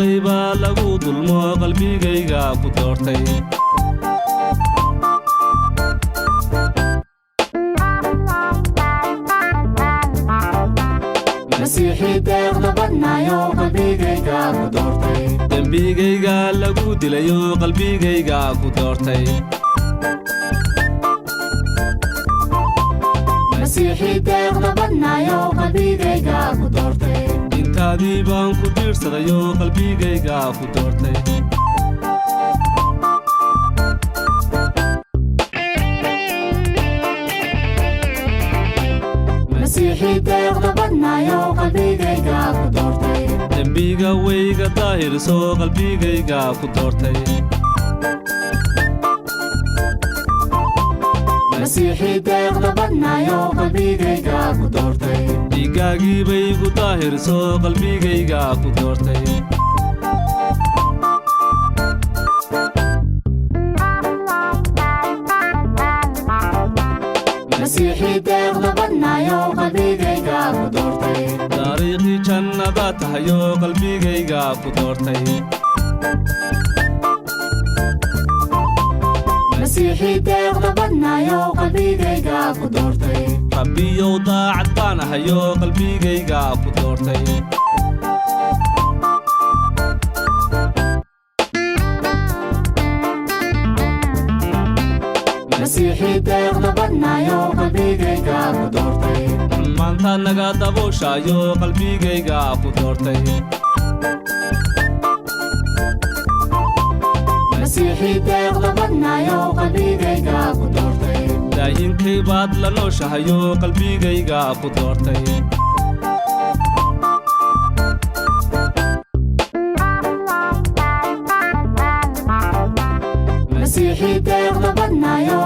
deeqayba lagu dulmo qalbigayga ku doortay مسيحي deeqda badnaayo qalbigayga ku doortay dembigayga lagu dilayo qalbigayga ku doortay مسيحي deeqda badnaayo qalbigayga ku doortay intaadii baan ku diirsadayo qalbigayga ku doortay مسيحي deeqda badnaayo qalbigayga ku doortay dembiga wayga daahirso qalbigayga ku doortay مسيحي deeqda badnaayo qalbigayga ku doortay dhiigaagii bay ku daahirso qalbigayga ku doortay مسيحي deeqda badnaayo qalbigayga ku doortay taariikhii jannada tahayo qalbigayga ku doortay مسيحي deeqda badnaayo qalbigayga ku doortay rabbiyow daacad baan ahayo qalbigayga ku doortay مسيحي deeqda badnaayo qalbigayga ku doortay maanta naga dabooshayo qalbigayga ku doortay مسيحي deeqda badnaayo qalbigayga ku doortay daayinkay baad la nooshahayo qalbigayga ku doortay مسيحي deeqda badnaayo